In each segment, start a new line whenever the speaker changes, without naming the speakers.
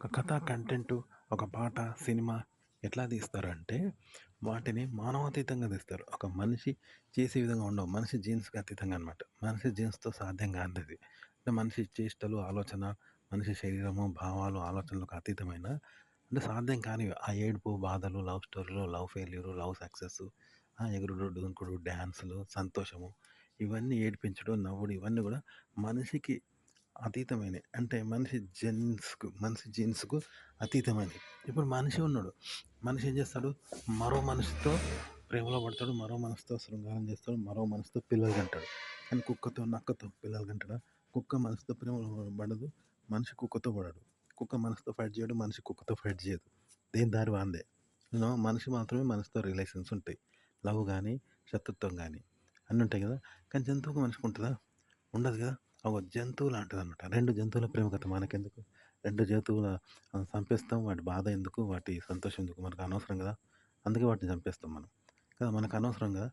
ఒక కథ కంటెంటు, ఒక పాట, సినిమా ఎట్లా తీస్తారంటే, వాటిని మానవాతీతంగా తీస్తారు. ఒక మనిషి చేసే విధంగా ఉండవు. మనిషి జీన్స్‌కి అతీతంగా అనమాట. మనిషి జీన్స్‌తో సాధ్యం కానిదది. అంటే మనిషి చేష్టలు, ఆలోచన, మనిషి శరీరము, భావాలు, ఆలోచనలకు అతీతమైన అంటే సాధ్యం కానివి. ఆ ఏడుపు, బాధలు, లవ్ స్టోరీలు, లవ్ ఫెయిల్యూరు, లవ్ సక్సెస్సు, ఎగురుడు, డుంకుడు, డాన్సులు, సంతోషము, ఇవన్నీ ఏడిపించడం, నవ్వుడు ఇవన్నీ గూడా మనిషికి అతీతమైనయి. అంటే మనిషి జీన్స్‌కు అతీతమైనయి. ఇప్పుడు మనిషి ఉన్నాడు. మనిషి ఏం చేస్తాడు? మరో మనిషితో ప్రేమలో పడతాడు. మరో మనిషితో శృంగారం చేస్తాడు. మరో మనిషితో పిల్లలు కంటాడు. కానీ కుక్కతో, నక్కతో పిల్లలు కంటాడా? కుక్క మనిషితో ప్రేమలో పడదు. మనిషి కుక్కతో పడడు. కుక్క మనిషితో ఫైట్ చేయడు. మనిషి కుక్కతో ఫైట్ చేయదు. దేని దారి వానిదే. మనిషి మాత్రమే మనిషితో రిలేషన్స్ ఉంటాయి. లవ్ గాని, శత్రుత్వం గాని అన్నీ ఉంటాయి కదా! కానీ జంతువుకి మనిషికి ఉంటదా? ఉండదు కదా! ఒక జంతువు లాంటిదనమాట. 2 జంతువుల ప్రేమ కథ మనకెందుకు? 2 జంతువుల చంపేస్తాం. వాటి బాధ ఎందుకు? వాటి సంతోషం ఎందుకు? మనకు అనవసరం కదా! అందుకే వాటిని చంపేస్తాం మనం. కదా! మనకు అనవసరం కదా!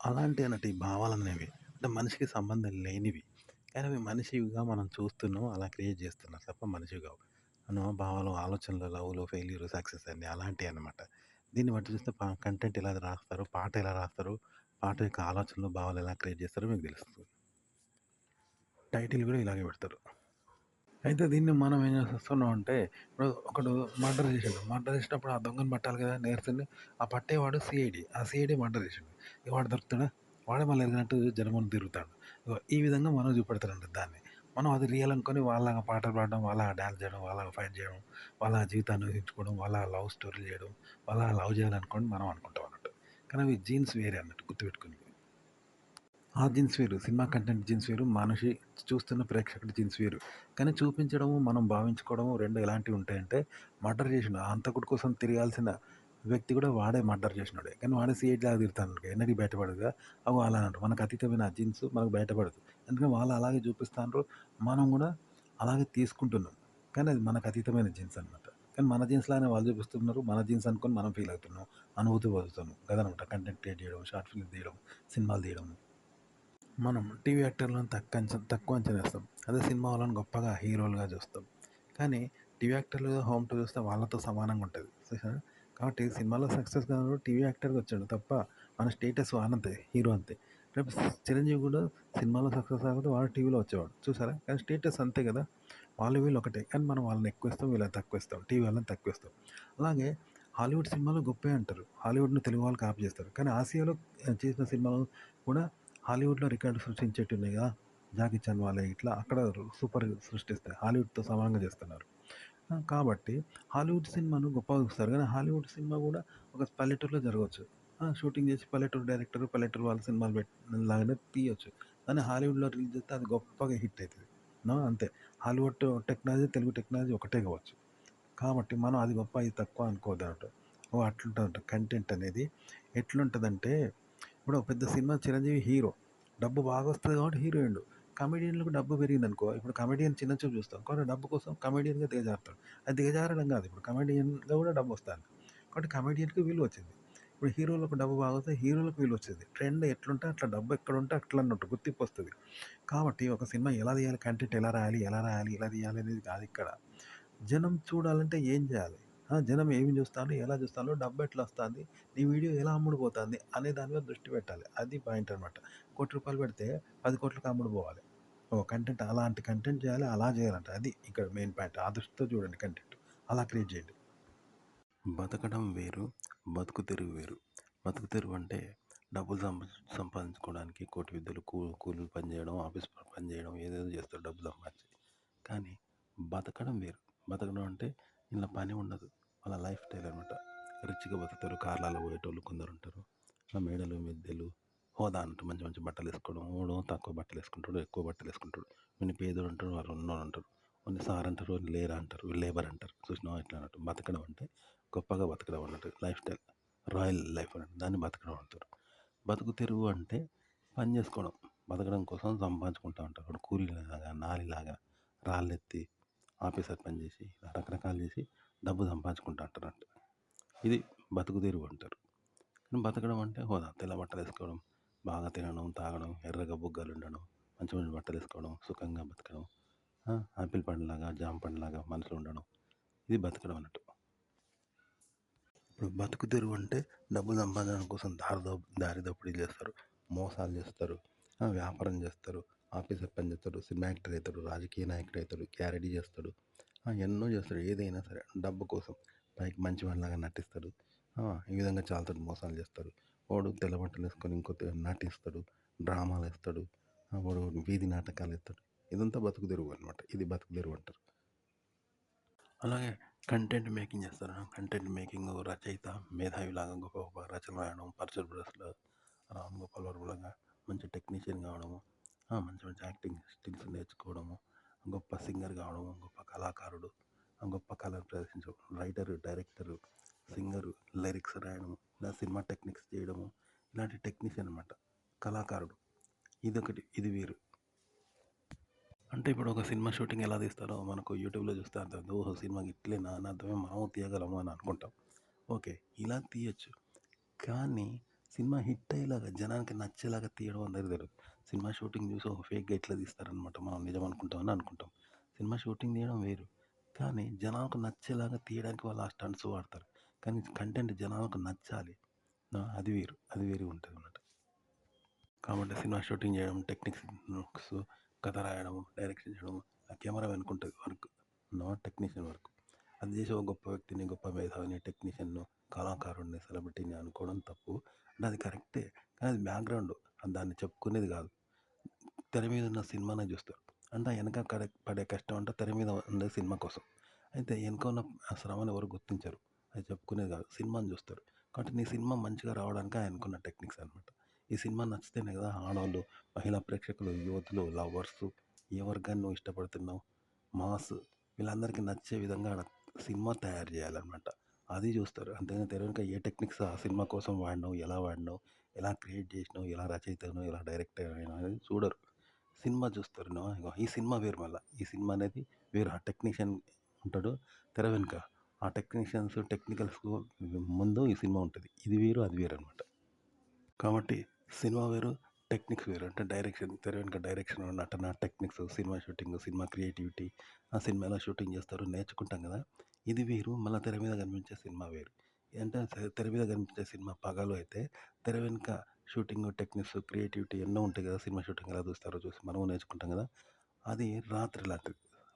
అలాంటి అన్నట్టు ఈ భావాలనేవి అంటే మనిషికి సంబంధం లేనివి. కానీ అవి మనిషివిగా మనం చూస్తున్నాం. అలా క్రియేట్ చేస్తున్నారు తప్ప మనిషివి కావు. భావాలు, ఆలోచనలు, లవ్‌లు, ఫెయిల్యూర్, సక్సెస్ అన్నీ అలాంటియన్నమాట. దీన్ని బట్టి చూస్తే కంటెంట్ ఎలా రాస్తారు? పాట ఎలా రాస్తారు? పాట యొక్క ఆలోచనలు, భావాలు ఎలా క్రియేట్ చేస్తారో మీకు తెలుస్తుంది. టైటిల్ కూడా ఇలాగే పెడతారు. అయితే దీన్ని మనం ఏం చేస్తున్నాం అంటే, ఇప్పుడు ఒకడు మర్డర్ చేసిండు. మర్డర్ చేసినప్పుడు ఆ దొంగని పట్టాలి కదా! నేరస్తుడిని. ఆ పట్టేవాడు సీఐడీ. ఆ సీఐడీ మర్డర్ చేసిండు. ఇక వాడు దొరుకుతాడా? వాడే మళ్ళీ ఎలిగినట్టు జనం ముందు తిరుగుతాడు. ఇగో ఈ విధంగా మనం చూపెడతారంట దాన్ని. మనం అది రియల్ అనుకోని వాళ్ళలాగా పాటలు పాడడం, వాళ్ళలాగా డాన్స్ చేయడం, వాళ్ళలాగా ఫైట్ చేయడం, వాళ్ళ జీవితాన్ని ఊహించుకోవడం, వాళ్ళ లవ్ స్టోరీలు చేయడం, వాళ్ళ లవ్ చేయాలనుకోని మనం అనుకుంటాం అన్నట్టు. కానీ అవి జీన్స్ వేరే అన్నట్టు గుర్తుపెట్టుకోండి. ఆ జీన్స్ వేరు. సినిమా కంటెంట్ జీన్స్ వేరు. మనిషి చూస్తున్న ప్రేక్షకుడి జీన్స్ వేరు. కానీ చూపించడము, మనం భావించుకోవడము 2 ఎలాంటివి ఉంటాయంటే, మర్డర్ చేసిండు. ఆ హంతకుడి కోసం తిరగాల్సిన వ్యక్తి కూడా వాడే మర్డర్ చేసినోడే. కానీ వాడే సీఐడిలాగా తిరుగుతాండు. ఎన్నటికి బయటపడదుగా. అగో అలా అంటారు. మనకు అతీతమైన ఆ జీన్స్ మనకు బయటపడదు. ఎందుకంటే వాళ్ళు అలాగే చూపిస్తాండ్రు. మనం కూడా అలాగే తీసుకుంటున్నాం. కానీ అది మనకు అతీతమైన జీన్స్ అనమాట. కానీ మన జీన్స్ లాగానే వాళ్ళు చూపిస్తున్నారు. మన జీన్స్ అనుకోని మనం ఫీల్ అవుతున్నాం. అనుభూతి పొందుతున్నాం. గదనమాట కంటెంట్ క్రియేట్ చేయడం, షార్ట్ ఫిల్మ్ తీయడం, సినిమాలు తీయడం. మనం టీవీ యాక్టర్లను తక్కువ అంచనా వేస్తాం. అదే సినిమా వాళ్ళని గొప్పగా హీరోలుగా చూస్తాం. కానీ టీవీ యాక్టర్లు హోమ్ టూ చూస్తే వాళ్ళతో సమానంగా ఉంటుంది. చూసారా? కాబట్టి సినిమాలో సక్సెస్ కానోడు టీవీ యాక్టర్‌గా వచ్చాడు తప్ప మన స్టేటస్ వానంతే హీరో అంతే. రేపు చిరంజీవి కూడా సినిమాలో సక్సెస్ కాకపోతే వాడు టీవీలో వచ్చేవాడు. చూసారా? కానీ స్టేటస్ అంతే కదా! వాళ్ళు వీళ్ళు ఒకటే. కానీ మనం వాళ్ళని ఎక్కువిస్తాం, వీళ్ళని తక్కువిస్తాం. టీవీ వాళ్ళని తక్కువిస్తాం. అలాగే హాలీవుడ్ సినిమాలు గొప్పే అంటారు. హాలీవుడ్‌ని తెలుగు వాళ్ళు కాపీ చేస్తారు. కానీ ఆసియాలో చేసిన సినిమాలు కూడా హాలీవుడ్‌లో రికార్డులు సృష్టించేటివున్నాయి గదా! 'జాకీ చాన్' వాళ్ళయి ఇట్లా అక్కడ సూపర్ సృష్టిస్తాయి. హాలీవుడ్‌తో సమానంగా చేస్తున్నారు. కాబట్టి హాలీవుడ్ సినిమాను గొప్పగా చూస్తారు. కానీ హాలీవుడ్ సినిమా గూడా ఒక పల్లెటూరులో జరగొచ్చు. షూటింగ్ చేసి పల్లెటూరు డైరెక్టర్, పల్లెటూరు వాళ్ళ సినిమాలు లాగానే తీయొచ్చు. కానీ హాలీవుడ్‌లో రిలీజ్ చేస్తే అది గొప్పగా హిట్ అయితది. అంతే. హాలీవుడ్ టెక్నాలజీ, తెలుగు టెక్నాలజీ ఒకటే కావచ్చు. కాబట్టి మనం అది గొప్ప, ఇది తక్కువ అనుకోవద్దన్నమాట. అట్లుంటదట కంటెంట్ అనేది. ఎట్లుంటదంటే ఇప్పుడు ఒక పెద్ద సినిమా 'చిరంజీవి' హీరో. డబ్బు బాగా వస్తది కాబట్టి హీరో అయిండు. కమెడియన్‌లకు డబ్బు పెరిగిందనుకో, ఇప్పుడు కమెడియన్ చిన్న చూపు చూస్తాం. కానీ డబ్బు కోసం కమెడియన్‌గా దిగజారుతాడు. అది దిగజారడం కాదు. ఇప్పుడు కమెడియన్‌గా కూడా డబ్బొస్తాంది. కాబట్టి కమెడియన్‌కి విలువొచ్చింది. ఇప్పుడు హీరోలకు డబ్బు బాగా వస్తే హీరోలకు విలువొచ్చేది. ట్రెండ్ ఎట్లుంటే అట్లా డబ్బు ఎక్కడుంటే అట్లా అన్నట్టు గుర్తింపొస్తది. కాబట్టి ఒక సినిమా ఎలా తీయాలి, కంటెంట్ ఎలా రాయాలి, ఎలా రాయాలి, ఎలా తీయాలి అనేది కాదిక్కడ. జనం చూడాలంటే ఏం చేయాలి? జనం ఏమి చూస్తాండ్రు, ఎలా చూస్తాండ్రు, డబ్బెట్లా వస్తాంది, నీ వీడియో ఎలా అమ్ముడుపోతాంది అనే దాని మీద దృష్టి పెట్టాలి. అది పాయింట్ అనమాట. రూ. 1,00,00,000 పెడితే 10,00,00,000కి అమ్ముడుపోవాలి. కంటెంట్ అలాంటి కంటెంట్ చేయాలి, అలా చేయాలంట. అది ఇక్కడ మెయిన్ పాయింట్. ఆ దృష్టితో చూడండి కంటెంట్. అలా క్రియేట్ చేయండి. బతకడం వేరు, బతుకు తెరువు వేరు. బతుకు తెరువు అంటే డబ్బులు సంపాదించుకోవడానికి కోటి విద్యలు కూలీలు పని చేయడం, ఆఫీస్ పని చేయడం ఏదేదో చేస్తారు డబ్బు సంపాదించి. కానీ బతకడం వేరు. బతకడం అంటే ఇందులో పని ఉండదు. వాళ్ళ లైఫ్ స్టైల్ అనమాట. రిచ్‌గా బతుకుతారు. కార్‌లలో పోయేటోళ్ళు కొందరుంటారు. మేడలు, మిద్దెలు, హోదా అన్నట్టు మంచి మంచి బట్టలేసుకోవడం. వాడు తక్కువ బట్టలేసుకుంటాడు, ఎక్కువ బట్టలేసుకుంటాడు. వీడిని పేదోడు అంటారు, వాడు ఉన్నోడు అంటారు. వాడిని సార్ అంటారు, వాడిని లేరా అంటారు, వీళ్ళు లేబర్ అంటారు. చూసినావా ఇట్లా అన్నట్టు. బతకడం అంటే గొప్పగా బతకడం అన్నట్టు. లైఫ్ స్టైల్, రాయల్ లైఫ్ అన్నట్టు. దాన్ని బతకడం అంటారు. బతుకు తెరువు అంటే పని చేసుకోవడం. బతకడం కోసం సంపాదించుకుంటా ఉంటారు. వాడు కూలీలాగా, నాలిలాగా రాళ్ళెత్తి ఆఫీసర్ పని చేసి రకరకాలు చేసి డబ్బు సంపాదించుకుంటా అంటారంట. ఇది బతుకు తెరువు అంటారు. కానీ బతకడం అంటే హోదా, తెల్ల బట్టలు వేసుకోవడం, బాగా తినడం, తాగడం, ఎర్రగా బుగ్గలు ఉండడం, మంచి మంచి బట్టలు వేసుకోవడం, సుఖంగా బతకడం, ఆపిల్ పండులాగా, జామ పండులాగా మనుషులు ఉండడం, ఇది బతకడం అన్నట్టు. ఇప్పుడు బతుకు తెరువు అంటే డబ్బు సంపాదన కోసం దారి దోపిడీలు చేస్తారు, మోసాలు చేస్తారు, వ్యాపారం చేస్తారు, ఆఫీసర్ పని చేస్తాడు, సినిమా యాక్టర్ అవుతాడు, రాజకీయ నాయకుడు అవుతాడు, క్యారెడీ చేస్తాడు, ఎన్నో చేస్తాడు. ఏదైనా సరే డబ్బు కోసం పైకి మంచివాడిలాగా నటిస్తాడు. ఈ విధంగా చాలాతో మోసాలు చేస్తారు. వాడు తెల్ల బట్టలు వేసుకొని నటిస్తాడు, డ్రామాలు వేస్తాడు, వాడు వీధి నాటకాలు వేస్తాడు. ఇదంతా బతుకు తెరువు అనమాట. ఇది బతుకు తెరువు అంటారు. అలాగే కంటెంట్ మేకింగ్ చేస్తారు. కంటెంట్ మేకింగ్ రచయిత మేధావిలాగా గొప్ప గొప్ప రచనలు రాయడం, పర్చర్ బ్రష్లో రామ్ గోపాల్ వర్మలాగా మంచి టెక్నీషియన్ కావడము, మంచి మంచి యాక్టింగ్ స్కిల్స్ నేర్చుకోవడము, గొప్ప సింగర్ కావడము, గొప్ప కళాకారుడు, గొప్ప కళను ప్రదర్శించడం, రైటరు, డైరెక్టరు, సింగరు, లిరిక్స్ రాయడము, ఇలా సినిమా టెక్నిక్స్ చేయడము, ఇలాంటి టెక్నీషియన్ అనమాట కళాకారుడు. ఇదొకటి, ఇది వీరు. అంటే ఇప్పుడు ఒక సినిమా షూటింగ్ ఎలా తీస్తారో మనకు యూట్యూబ్లో చూస్తే అర్థం. ఓహో, సినిమాకి ఇట్లేనా అని అర్థమే, మనము తీయగలము అని అనుకుంటాం. ఓకే, ఇలా తీయచ్చు. కానీ సినిమా హిట్ అయ్యేలాగా జనానికి నచ్చేలాగా తీయడం అందరికీ తెలియదు. సినిమా షూటింగ్ చూసి ఒక ఫేక్గా ఇట్లా తీస్తారనమాట, మనం నిజం అనుకుంటామని అనుకుంటాం. సినిమా షూటింగ్ తీయడం వేరు, కానీ జనాలకు నచ్చేలాగా తీయడానికి వాళ్ళు ఆ స్టంట్స్ వాడతారు. కానీ కంటెంట్ జనాలకు నచ్చాలి, అది వేరు, అది వేరు ఉంటుంది అన్నమాట. కాబట్టి సినిమా షూటింగ్ చేయడం, టెక్నిక్స్, కథ రాయడము, డైరెక్షన్ చేయడము, ఆ కెమెరా వెనుకుంటుంది వర్క్, టెక్నీషియన్ వర్క్. అది చేసి ఒక గొప్ప వ్యక్తిని, గొప్ప మేధావిని, టెక్నీషియన్ను, కళాకారుడిని, సెలబ్రిటీని అనుకోవడం తప్పు. అంటే అది కరెక్టే, కానీ అది బ్యాక్గ్రౌండ్, దాన్ని చెప్పుకునేది కాదు. తెర మీద ఉన్న సినిమానే చూస్తారు. అంటే వెనక పడే కష్టం అంటే తెర మీద ఉండే సినిమా కోసం. అయితే వెనక ఉన్న శ్రమను ఎవరు గుర్తించరు, అది చెప్పుకునేది కాదు, సినిమాని చూస్తారు. కాబట్టి నీ సినిమా మంచిగా రావడానికి ఆయనకున్న టెక్నిక్స్ అనమాట. ఈ సినిమా నచ్చితేనే కదా ఆడవాళ్ళు, మహిళా ప్రేక్షకులు, యువతులు, లవర్స్, ఏ వర్గాన్ని నువ్వు ఇష్టపడుతున్నావు, మాస్, వీళ్ళందరికీ నచ్చే విధంగా సినిమా తయారు చేయాలన్నమాట. అది చూస్తారు. అంతేగాని తెర వెనుక ఏ టెక్నిక్స్ ఆ సినిమా కోసం వాడినావు, ఎలా వాడినావు, ఎలా క్రియేట్ చేసినావు, ఎలా రచయితను, ఎలా డైరెక్టర్ అయినావు అనేది చూడరు. సినిమా చూస్తారు. ఇగో ఈ సినిమా వేరు, మళ్ళీ ఈ సినిమా అనేది వేరు. ఆ టెక్నీషియన్ ఉంటాడు తెర వెనుక, ఆ టెక్నీషియన్స్ టెక్నికల్స్ ముందు ఈ సినిమా ఉంటుంది. ఇది వేరు, అది వేరు అనమాట. కాబట్టి సినిమా వేరు, టెక్నిక్స్ వేరు. అంటే డైరెక్షన్, తెర వెనుక డైరెక్షన్, నటన, techniques, cinema shooting, cinema creativity, ఆ సినిమా ఎలా షూటింగ్ చేస్తారు నేర్చుకుంటాం కదా, ఇది వేరు. మళ్ళీ తెర మీద కనిపించే సినిమా వేరు. అంటే తెర మీద కనిపించే సినిమా పగలు అయితే, తెర వెనుక షూటింగ్, టెక్నిక్స్, క్రియేటివిటీ ఎన్నో ఉంటాయి కదా. సినిమా షూటింగ్ ఎలా చూస్తారో చూసి మనము నేర్చుకుంటాం కదా, అది రాత్రి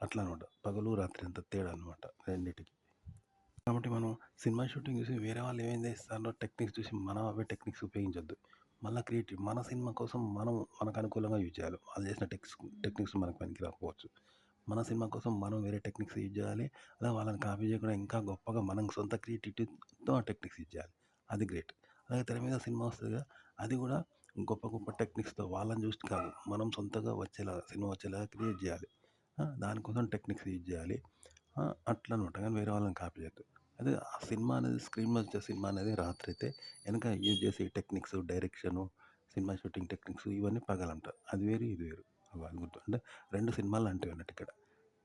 అట్లా అనమాట. పగలు రాత్రి అంత తేడా అనమాట రెండింటికి. కాబట్టి మనం సినిమా షూటింగ్ చూసి వేరే వాళ్ళు ఏమేం చేస్తారో టెక్నిక్స్ చూసి మనం అవే టెక్నిక్స్ ఉపయోగించొద్దు. మళ్ళీ క్రియేటివ్ మన సినిమా కోసం మనం మనకు అనుకూలంగా యూజ్ చేయాలి. వాళ్ళు చేసిన టెక్నిక్స్ మనకు పనికి రాకపోవచ్చు. మన సినిమా కోసం మనం వేరే టెక్నిక్స్ యూజ్ చేయాలి. అలా వాళ్ళని కాపీ చేయకుండా ఇంకా గొప్పగా మనం సొంత క్రియేటివిటీతో ఆ టెక్నిక్స్ యూజ్ చేయాలి. అది గ్రేట్. అలాగే తెర మీద సినిమా వస్తుంది కదా, అది కూడా గొప్ప గొప్ప టెక్నిక్స్తో వాళ్ళని చూసి కాదు, మనం సొంతంగా వచ్చేలాగా సినిమా వచ్చేలాగా క్రియేట్ చేయాలి. దానికోసం టెక్నిక్స్ యూజ్ చేయాలి. అట్లా అనమాట. కానీ వేరే వాళ్ళని కాపీ చేయొద్దు. అదే ఆ సినిమా అనేది స్క్రీన్ మీద వచ్చే సినిమా అనేది రాత్రి అయితే వెనక యూజ్ చేసే techniques, direction, cinema shooting techniques ఇవన్నీ పగలంట. అది వేరు, ఇది వేరు. అది గుర్తు అంటే 2 సినిమాలు లాంటివి అన్నట్టు ఇక్కడ.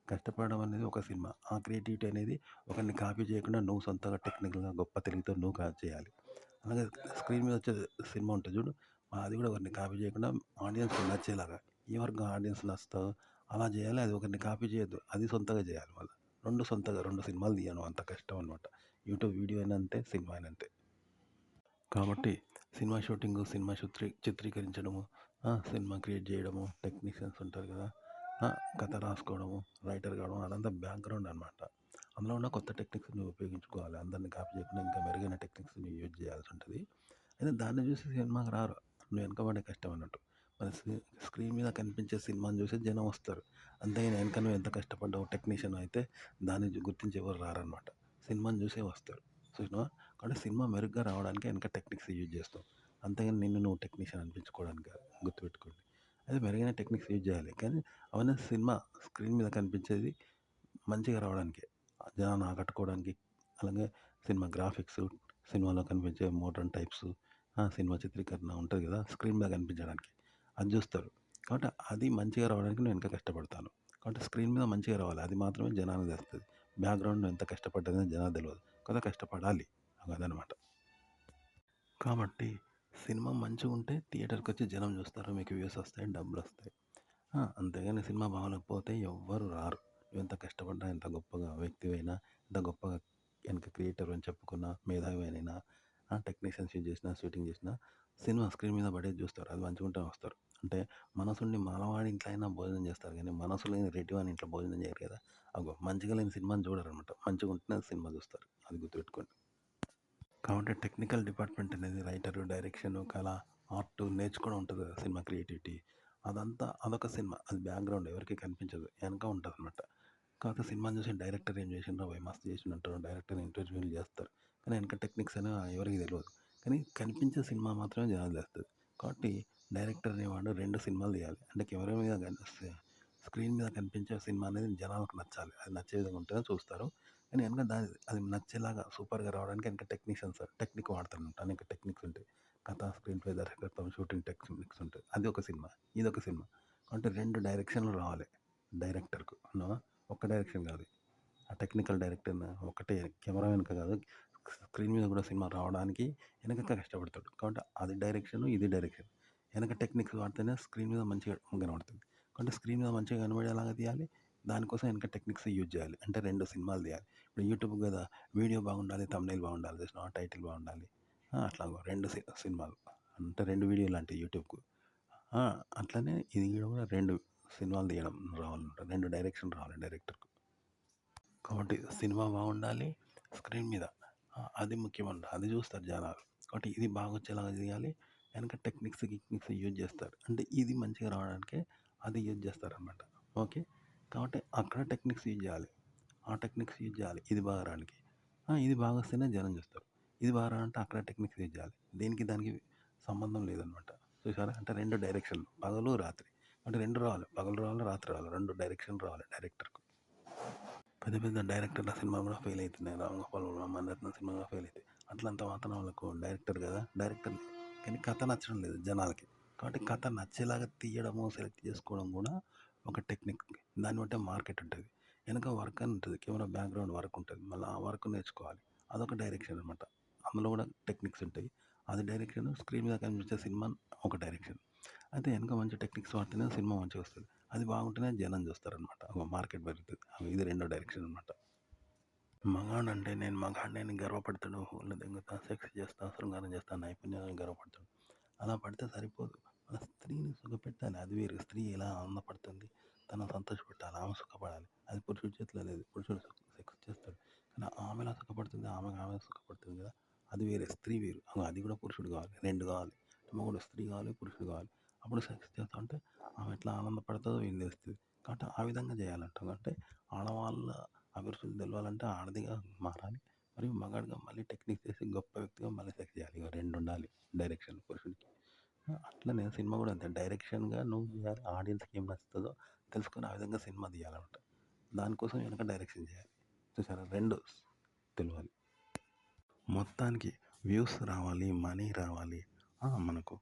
కష్టపడడం అనేది ఒక సినిమా. ఆ క్రియేటివిటీ అనేది ఒకరిని కాపీ చేయకుండా నువ్వు సొంతంగా టెక్నికల్‌గా గొప్ప తెలివితో నువ్వు చేయాలి. అలాగే స్క్రీన్ మీద వచ్చే సినిమా ఉంటుంది చూడు, అది కూడా ఒకరిని కాపీ చేయకుండా ఆడియన్స్‌కి నచ్చేలాగా, ఏ వర్గం ఆడియన్స్ నచ్చుతాదో అలా చేయాలి. అది ఒకరిని కాపీ చేయొద్దు, అది సొంతంగా చేయాలి మళ్ళా. 2 సొంతంగా 2 సినిమాలు తీయను, అంత కష్టం అనమాట. యూట్యూబ్ వీడియో అయినా అంతే, సినిమా అయినా అంతే. కాబట్టి సినిమా షూటింగు, సినిమా చిత్రీకరించడము, సినిమా క్రియేట్ చేయడము, టెక్నీషియన్స్ ఉంటారు కదా, కథ రాసుకోవడము, రైటర్ కావడం, అదంతా బ్యాక్‌గ్రౌండ్ అనమాట. అందులో ఉన్న కొత్త టెక్నిక్స్‌ని ఉపయోగించుకోవాలి. అందరిని కాపీ చేయకుండా ఇంకా మెరుగైన టెక్నిక్స్‌ని యూజ్ చేయాల్సి ఉంటుంది. అయితే దాన్ని చూసి సినిమాకి రారు, నువ్వు వెనకబడే కష్టం అన్నట్టు. మరి స్క్రీన్ మీద కనిపించే సినిమాని చూసి జనం వస్తారు. అంతేగాని వెనక నువ్వు ఎంత కష్టపడ్డావు టెక్నీషియన్ అయితే దాన్ని గుర్తించి ఎవరు రారనమాట. సినిమాని చూసే వస్తారు. చూసినావా? కాబట్టి సినిమా మెరుగ్గా రావడానికి వెనక టెక్నిక్స్ యూజ్ చేస్తాం. అంతేగాని నిన్ను నువ్వు టెక్నీషియన్ అనిపించుకోవడానికి కాదు, గుర్తుపెట్టుకోండి. అదే మెరుగైన టెక్నిక్స్ యూజ్ చేయాలి. కానీ అవన్నీ సినిమా స్క్రీన్ మీద కనిపించేది మంచిగా రావడానికే, జనాన్ని ఆకట్టుకోవడానికి. అలాగే సినిమా గ్రాఫిక్స్, సినిమాలో కనిపించే మోడ్రన్ టైప్స్, సినిమా చిత్రీకరణ ఉంటుంది కదా స్క్రీన్ మీద కనిపించడానికి, అది చూస్తారు. కాబట్టి అది మంచిగా రావడానికి నేను ఇంకా కష్టపడతాను. కాబట్టి స్క్రీన్ మీద మంచిగా రావాలి, అది మాత్రమే జనానికి తెలుస్తుంది. బ్యాక్‌గ్రౌండ్ ఎంత కష్టపడ్డదని జనానికి తెలియదు కదా, కష్టపడాలి, అదనమాట. కాబట్టి సినిమా మంచిగుంటే థియేటర్‌కి వచ్చి జనం చూస్తారు, మీకు వ్యూస్ వస్తాయి, డబ్బులొస్తాయి. అంతేగాని సినిమా బాగోలేకపోతే ఎవ్వరు రారు. నువ్వెంత కష్టపడ్డా, ఎంత గొప్పగా వ్యక్తివైనా, ఎంత గొప్పగా వెనక క్రియేటర్ అని చెప్పుకున్న మేధావి అయినా టెక్నీషియన్స్ యూజ్ చేసిన షూటింగ్ చేసిన సినిమా స్క్రీన్ మీద పడేది చూస్తారు. అది మంచిగుంటే వస్తారు. అంటే మనసుండి మానవాడి ఇంట్లో అయినా భోజనం చేస్తారు కానీ మనసు లేని రెడ్డివాని ఇంట్లో భోజనం చేయరు కదా! అగో మంచిగా లేని సినిమాని చూడరనమాట. మంచిగుంటేనే సినిమా చూస్తారు. అది గుర్తుపెట్టుకోండి. కాబట్టి టెక్నికల్ డిపార్ట్మెంట్ అనేది రైటరు, డైరెక్షను, కళ, ఆర్ట్ నేర్చుకోవడం ఉంటది కదా! Cinema creativity. అదంతా అదొక సినిమా. అది బ్యాక్‌గ్రౌండ్ ఎవరికీ కనిపించదు. ఎనక ఉంటదనమాట. కాకపోతే సినిమాని చూసి డైరెక్టర్ ఏం చేసిండ్రో భయ్ మస్తు చేసిండంటారు. డైరెక్టర్‌ని ఇంటర్వ్యూలు చేస్తారు. కానీ వెనక టెక్నిక్స్ అనేవి ఎవరికీ తెలవదు. కానీ కనిపించే సినిమా మాత్రమే జనాలు చేస్తది. కాబట్టి డైరెక్టర్ అనేవాడు 2 సినిమాలు తీయాలి. అంటే కెమెరా మీద స్క్రీన్ మీద కనిపించే సినిమా అనేది జనాలకు నచ్చాలి. అది నచ్చే విధంగా ఉంటేనే చూస్తారు. కానీ వెనక అది నచ్చేలాగా సూపర్‌గా రావడానికి వెనక టెక్నిక్ వాడతారనమాట. అనేక టెక్నిక్స్ ఉంటాయి. కథ, స్క్రీన్ ప్లే, దర్శకత్వం, షూటింగ్ టెక్నిక్స్ ఉంటాయి. అది ఒక సినిమా. ఇదొక సినిమా. అంటే 2 డైరెక్షన్‌లు రావాలి డైరెక్టర్‌కు. ఒక్క డైరెక్షన్ కాదు. ఆ టెక్నికల్ డైరెక్టర్ ఒకటే కెమెరా వెనుక కాదు, స్క్రీన్ మీద కూడా సినిమా రావడానికి వెనక కష్టపడతాడు. కాబట్టి అది డైరెక్షన్, ఇది డైరెక్షన్. వెనక టెక్నిక్స్ వాడితేనే స్క్రీన్ మీద మంచిగా కనబడుతుంది. కాబట్టి స్క్రీన్ మీద మంచిగా కనబడేలాగా తీయాలి. దానికోసం వెనక టెక్నిక్స్ యూజ్ చేయాలి. అంటే 2 సినిమాలు తీయాలి. ఇప్పుడు యూట్యూబ్ కదా, వీడియో బాగుండాలి, థంబ్‌నెయిల్ బాగుండాలి, చూసినావా టైటిల్ బాగుండాలి. అట్లా 2 సినిమాలు. అంటే 2 వీడియోలు అంటే యూట్యూబ్‌కు. ఆ! అట్లనే ఇది కూడా 2 సినిమాలు తీయడం రావాలన్నమాట. 2 డైరెక్షన్ రావాలి డైరెక్టర్‌కు. కాబట్టి సినిమా బాగుండాలి. స్క్రీన్ మీద అది ముఖ్యమంట. అది చూస్తారు జనాలు. కాబట్టి ఇది బాగొచ్చేలాగా చేయాలి. వెనక గిక్నిక్స్ యూజ్ చేస్తారు. అంటే ఇది మంచిగా రావడానికే అది యూజ్ చేస్తారనమాట. ఓకే. కాబట్టి అక్కడ టెక్నిక్స్ యూజ్ చేయాలి. ఆ టెక్నిక్స్ యూజ్ చేయాలి. ఇది బాగా రావడానికి. ఇది బాగొస్తేనే జనం చూస్తారు. ఇది బాగా రావాలంటే అక్కడ టెక్నిక్స్ యూజ్ చేయాలి. దానికి సంబంధం లేదనమాట. చూసారా? అంటే 2 డైరెక్షన్‌లు. పగలు, రాత్రి. అంటే 2 రావాలి. పగలు రావాలి, రాత్రి రావాలి. 2 డైరెక్షన్‌లు రావాలి డైరెక్టర్‌కు. పెద్ద పెద్ద డైరెక్టర్ల సినిమా కూడా ఫెయిల్ అవుతున్నాయి. రామ్ గోపాల్ వర్మ, మణిరత్నం సినిమా కూడా ఫెయిల్ అవుతాయి. అట్లంత మాత్రం వాళ్ళకు డైరెక్టర్ కదా, డైరెక్టర్ కానీ కథ నచ్చడం లేదు జనాలకి. కాబట్టి కథ నచ్చేలాగా తీయడము, సెలెక్ట్ చేసుకోవడం కూడా ఒక టెక్నిక్. దాన్ని బట్టే మార్కెట్ ఉంటుంది. వెనక వర్క్ అని ఉంటుంది. కెమెరా బ్యాక్గ్రౌండ్ వర్క్ ఉంటుంది. మళ్ళీ ఆ వర్క్ నేర్చుకోవాలి. అదొక డైరెక్షన్ అనమాట. అందులో కూడా టెక్నిక్స్ ఉంటాయి. అది డైరెక్షన్. స్క్రీన్ మీద కనిపించే సినిమా ఒక డైరెక్షన్. అయితే వెనక మంచి టెక్నిక్స్ వాడితేనే సినిమా మంచిగా వస్తుంది. అది బాగుంటేనే జనం చూస్తారనమాట. మార్కెట్ పెరుగుతుంది. ఇది రెండో డైరెక్షన్ అనమాట. మగాడంటే నేను మగాడిని అని గర్వపడతాడు. ఒళ్ళు దెంగుతా, సెక్స్ చేస్తా, శృంగారం చేస్తా, నైపుణ్యాలను గర్వపడతాడు. అలా పడితే సరిపోదు. మన స్త్రీని సుఖపెట్టాలి. అది వేరు. స్త్రీ ఎలా ఆనందపడుతుంది, తనను సంతోషపెట్టాలి, ఆమె సుఖపడాలి. అది పురుషుడి చేతిలో లేదు. పురుషుడు సెక్స్ చేస్తాడు. కానీ ఆమె ఎలా సుఖపడుతుంది, ఆమె సుఖపడుతుంది కదా. అది వేరే. స్త్రీ వేరు. అది కూడా పురుషుడు కావాలి. 2 కావాలి. మొగుడు స్త్రీ కావాలి, పురుషుడు కావాలి. అప్పుడు సెక్స్ చేస్తా ఉంటే ఆమె ఎట్లా ఆనందపడుతుందో వీళ్ళు తెలుస్తుంది. కాబట్టి ఆ విధంగా చేయాలంటాం. అంటే ఆడవాళ్ళ అభిరుచులు తెలవాలంటే ఆడదిగా మారాలి. మరియు మగాడిగా మళ్ళీ టెక్నిక్ చేసి గొప్ప వ్యక్తిగా మళ్ళీ సెలెక్ట్ చేయాలి. ఇగ 2 ఉండాలి డైరెక్షన్ పురుషుడికి. అట్లనే సినిమా కూడా అంతే. డైరెక్షన్‌గా నువ్వు చేయాలి. ఆడియన్స్‌కి ఏం నచ్చుతదో తెలుసుకొని ఆ విధంగా సినిమా తీయాలన్నమాట. దానికోసం వెనక డైరెక్షన్ చేయాలి. చూసారా 2 తెలవాలి. మొత్తానికి వ్యూస్ రావాలి, మనీ రావాలి. మనకు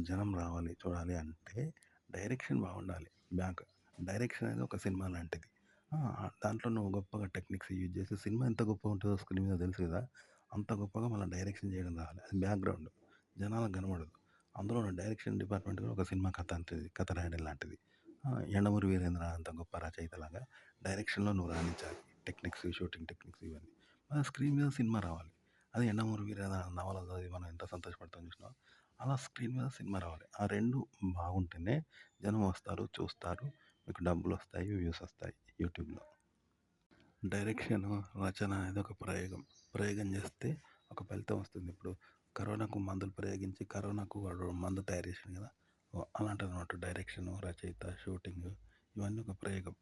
జనం రావాలి, చూడాలి అంటే డైరెక్షన్ బాగుండాలి. బ్యాక్ డైరెక్షన్ అనేది ఒక సినిమా లాంటిది. దాంట్లో నువ్వు గొప్పగా టెక్నిక్స్ యూజ్ చేసి సినిమా ఎంత గొప్పగా ఉంటుందో స్క్రీన్ మీద తెలుసు కదా! అంత గొప్పగా మళ్ళీ డైరెక్షన్ చేయడం రావాలి. అది బ్యాక్‌గ్రౌండ్. జనాలకు కనబడదు. అందులో డైరెక్షన్ డిపార్ట్మెంట్ కూడా ఒక సినిమా కథ అంతది. కథ రాయడం లాంటిది. 'యండమూరి వీరేంద్ర' అంత గొప్ప రచయితలాగా డైరెక్షన్‌లో నువ్వు రాణించాలి. టెక్నిక్స్, షూటింగ్ టెక్నిక్స్ ఇవన్నీ. స్క్రీన్ మీద సినిమా రావాలి. అది 'యండమూరి వీరేంద్ర' నవల చదివి మనం ఎంత సంతోషపడతాం చూసినావా? అలా స్క్రీన్ మీద సినిమా రావాలి. ఆ 2 బాగుంటేనే జనం వస్తారు, చూస్తారు. మీకు డబ్బులొస్తాయి, వ్యూస్ వస్తాయి యూట్యూబ్‌లో. డైరెక్షను, రచన అనేది ఒక ప్రయోగం. ప్రయోగం చేస్తే ఒక ఫలితం వస్తుంది. ఇప్పుడు కరోనాకు మందులు ప్రయోగించి కరోనాకు వాడు మందు తయారు చేసిండు కదా! అలాంటిదనమాట డైరెక్షను, రచయిత, షూటింగు ఇవన్నీ ఒక ప్రయోగం.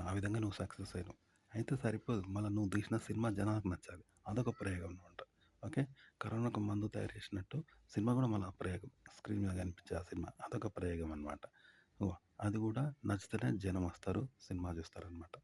ఆ విధంగా నువ్వు సక్సెస్ అయినవు. అయితే సరిపోదు. మళ్ళా నువ్వు తీసిన సినిమా జనాలకు నచ్చాలి. అదొక ప్రయోగం అనమాట. ఓకే. కరోనాకు మందు తయారు చేసినట్టు సినిమా కూడా మళ్ళా ప్రయోగం. స్క్రీన్ మీద కనిపించే ఆ సినిమా అదొక ప్రయోగం అనమాట. అది కూడా నచ్చితేనే జనం వస్తారు, సినిమా చూస్తారనమాట.